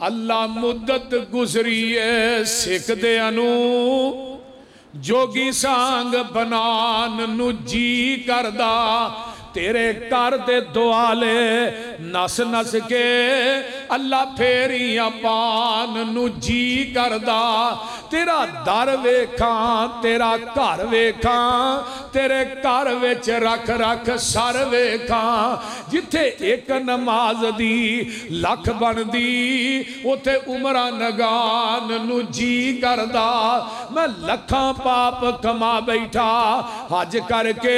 अल्लाह मुद्दत गुजरी है सिख दियां नू जोगी सांग बनान नू जी करदा तेरे घर दे दुआले नस नस के अल्लाह फेरियां पान नू जी करदा तेरा दर वेखां तेरा घर वेखां तेरे घर विच रख रख सर वेखां जिथे एक नमाज दी लख बनदी उथे उमरा नगान नू जी करदा मैं लखां पाप कमा बैठा हज करके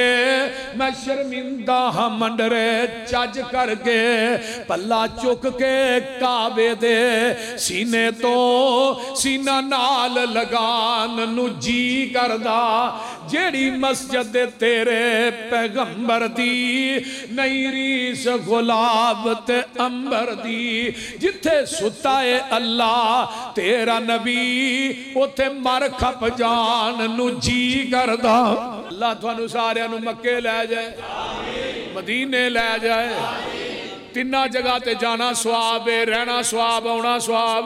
मैं शर्मिंदा हाँ मंडरे चज करके पल्ला चुक के काबे दे सीने तो सीना नाल लगान नू जी करदा जेड़ी मस्जिद तेरे पैगंबर दी नहीं रीस गुलाब ते अंबर दी जिथे सुता है अल्लाह तेरा नबी उथे मर खप जान नू जी करदा अल्लाह तुहानू सारियां नू मक्के लै जाए मदीने लै जाए तिन्ना जगह ते जाना सवाब है रहना सवाब आना सवाब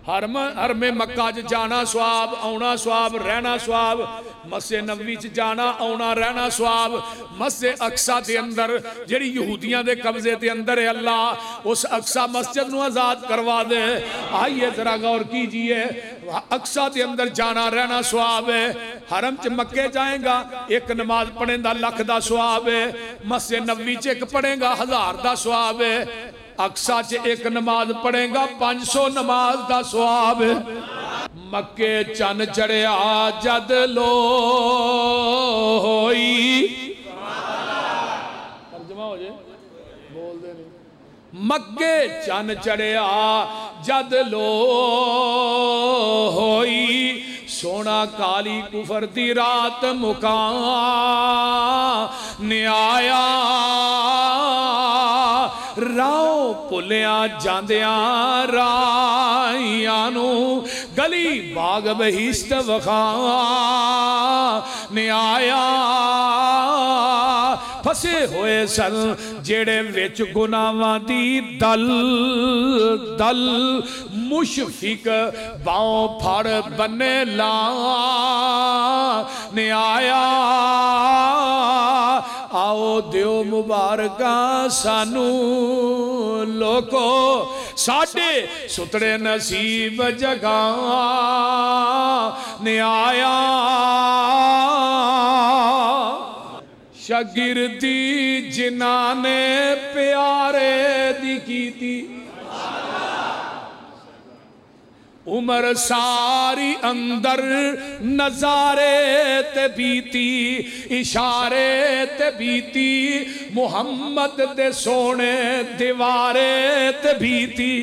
हरमे मक्का च जाना सवाब आना सवाब रहना सवाब मस्जिद नबवी च जाना आना रहना सवाब मस्जिद अक्सा के अंदर जेड़ी यहूदियां दे कब्जे के अंदर है अल्लाह उस अक्सा मस्जिद नू आजाद करवा दे आइए जरा गौर कीजिए अक्सा के अंदर जाना रहना सवाब है हरम च मक्के जाएगा एक नमाज पढ़ेगा लख का सवाब है मस्जिद नबवी च एक पढ़ेगा 1000 का सवाब है अक्सा च एक नमाज पढ़ेगा 500 नमाज का सवाब है मक्के चन चढ़िया जद लो होई तर्जमा हो जाए बोल दे नहीं मक्के चन चढ़िया जद लो होई सोना काली कुफर दी रात मुका न्याया राओ भुलिया जांदिया राइयां नू गली बाग बहिश्त वखा न्याया फसे हुए सन जेड़े विच गुनाहां दी दल दल मुशफिक बाओ फड़ बन्ने ला न्याया आओ दियो मुबारका सानू लोको साडे सुतड़े नसीब जगा न्याया शागिर्दी जिन्ना ने प्यारे दी कीती उमर सारी अंदर नजारे ते बीती इशारे ते बीती मुहम्मद दे सोने दीवारे ते बीती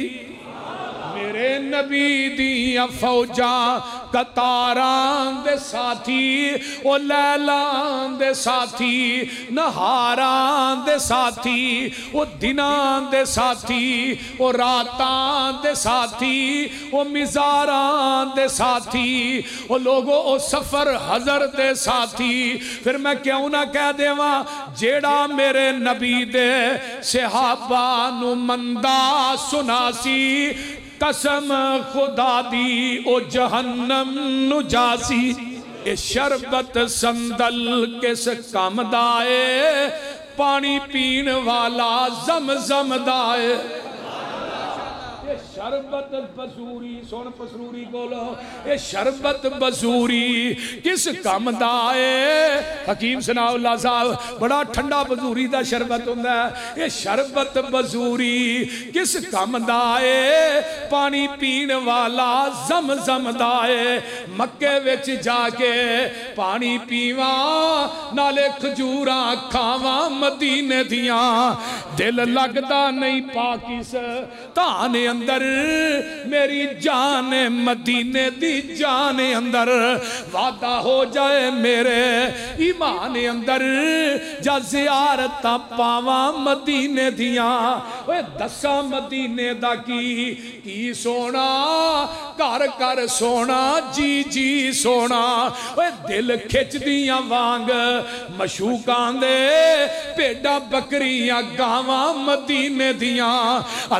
मेरे नबी दियां फौजा कतारां दे साथी ओ लैलां दे साथी नहारां दे साथी ओ दिनां दे साथी ओ रातां दे साथी ओ मिजारां दे साथी ओ लोगो ओ सफर हजर दे साथी फिर मैं क्यों ना कह देवां जेड़ा मेरे नबी दे सहाबा नु मंदा सुनासी कसम खुदा दी ओ जहन्नम नु जासी ए शरबत संदल किस काम दा ए पानी पीन वाला जमजम दा ए शरबत बसूरी सुन पसरूरी कोलो ये शरबत बसूरी किस काम दा है हकीम सनाउल्लाह साहब बड़ा ठंडा बसूरी दा शरबत हुंदा है ये शरबत बसूरी किस काम दा है पानी पीन वाला जमजम दा है मक्के विच जाके पानी पीवा नाले खजूरां खावा मदीने दियां दिल लगदा नहीं पाकिस्तान अंदर मेरी जान मदीने दी जान अंदर वादा हो जाए मेरे ईमान अंदर जा ज़ियारत पावा मदीने दियां ओए दसा मदीने दा की सोना घर घर सोना जी जी सोना ओए दिल खिच दियां वांग मशूकां दे भेड़ा बकरियां गावां मदीने दियां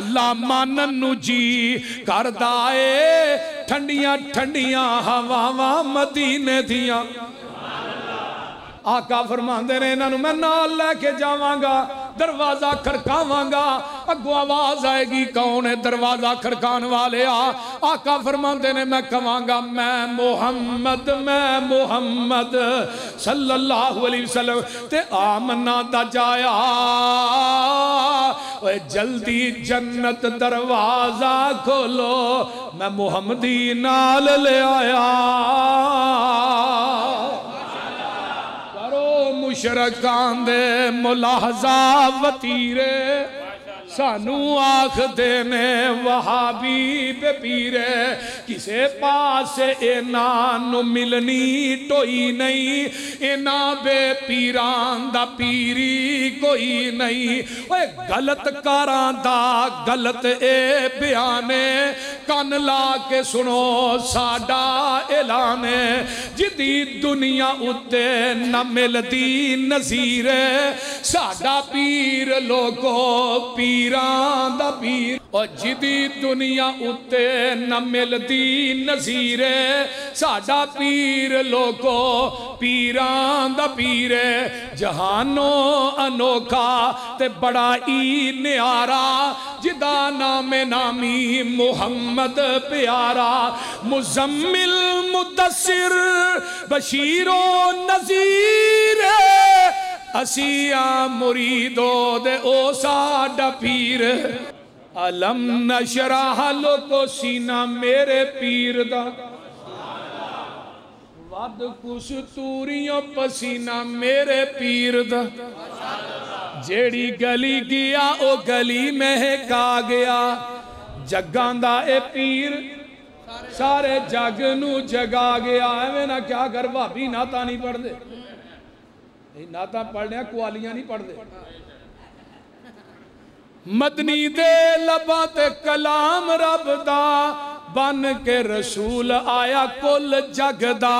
अल्लाह मानन नू नू जी करदा ए ठंडियां ठंडियां हवावां मदीने दियां। आका फरमांदे ने इन्हां नू मैं नाल लैके जावांगा, दरवाजा खड़कावांगा, अगों आवाज आएगी कौन है दरवाजा खड़काने वाले आका फरमांदे ने मैं कहांगा मैं मोहम्मद सल्लल्लाहु अलैहि वसल्लम ते आमना दा जाया ओए जल्दी जन्नत दरवाजा खोलो मैं मुहम्मदी नाल ले आया। मुशरकां दे मुलाहजा वतीरे सानू आखदे ने वहाबी बेपीरे किसे पास इन्हां नू मिलनी टोई नहीं इन्हां बेपीरां दा पीरी कोई नहीं। ओए गलत कारां दा गलत ए बयाने कन ला के सुनो साडा ऐलान जिदी दुनिया उत्ते न मिलदी नज़ीर साडा पीर लोगो पीरां दा पीर और जिदी दुनिया उत्ते न मिलदी नज़ीर साडा पीर लोगो पीरां दा पीर जहानो अनोखा ते बड़ा ई न्यारा जिदा नामे नामी मुहम्मद प्यारा मुजम्मिल मुदस्सिर बशीरो नज़ीर असिया मुरीदो दे ओ साडा पीर अलम नशरह लोको सीना मेरे पीर दा वद कुछ तूरियों पसीना मेरे पीर दा जेड़ी गली गया ओ गली महका गया जग्गां दा ए पीर सारे जग नू जगा गया। एवें ना क्या कर भाभी नाता नहीं पढ़ते नाता पढ़ने कुआलियां नहीं पढ़ते। मदनी दे लबां ते कलाम रब दा बन के रसूल आया कुल जगदा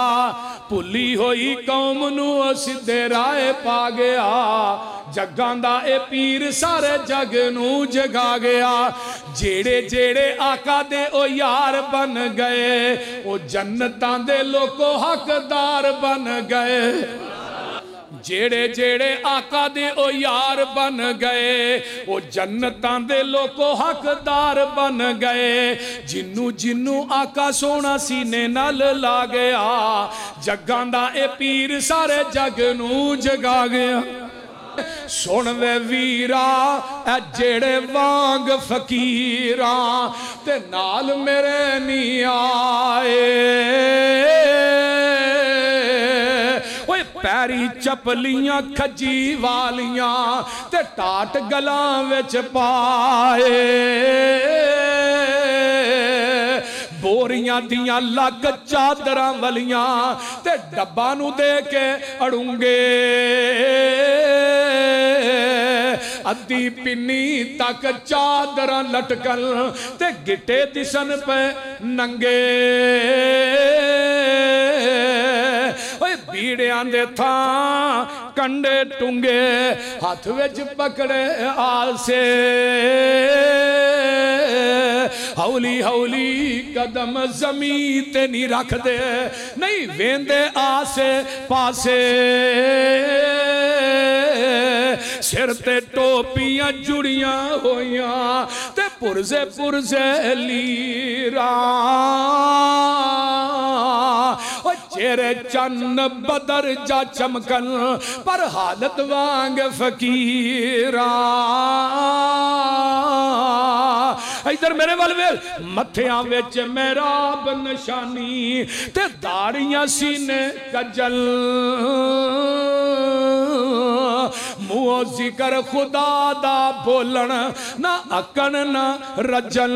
भुली होई कौम नू सीधे राह पा गया जग्गां दा ए पीर सारे जग नू जगा गया। जेड़े जेड़े आका दे ओ यार बन गए ओ जन्नतां दे लोको हकदार बन गए। जेड़े जेड़े आका दे ओ यार बन गए ओ जन्नतां दे लोको हकदार बन गए। जिन्नू जिन्नू आका सोना सीने नाल ला गया जग्गां दा ए पीर सारे जग नू जगा गया। सुन वे वीरा ए जेड़े वांग फकीरा ते नाल मेरे नी आए पैरी चपलियां खजी वालियां ते टाट गलां विच पाए बोरियां दियां लग चादरां वालियां ते डब्बा नू दे के अड़ूंगे अद्धी पिन्नी तक चादरां लटकन ते गिटे दिसन पे नंगे बीड़ियां दे थां कंडे टुंगे हाथ विच पकड़े आसे हौली हौली कदम जमीन ते नहीं रखदे नहीं वेंदे आसे पासे सिर ते टोपियां जुड़ियां होइयां ते पुरजे पुरजे लीरा चेहरे चन्न बदर जा चमकन पर हालत वांग फकीरा। इधर मेरे वाल वेल मथियां विच मेहराब निशानी ते दाड़ियां सीने कजल मुँह जिक्र खुदा दा बोलन ना अकन ना रजल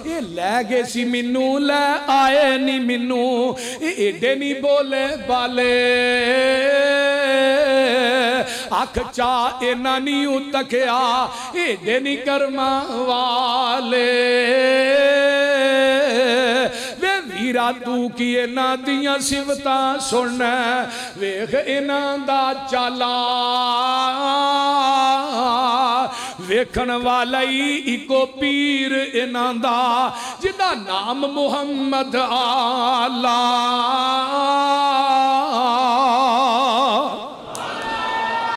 ये लै गए सी मैनू लै आए नी मैनू एडे नी बोले बाले अख चा इना नी तकिया एडे नी कर्मा वाले वे मीरा तू की इन्हां दियां सिफतां सुन वेख इन्हां दा चाला वेखण वाला ही इको पीर इन्हां दा जिदा नाम मुहम्मद आला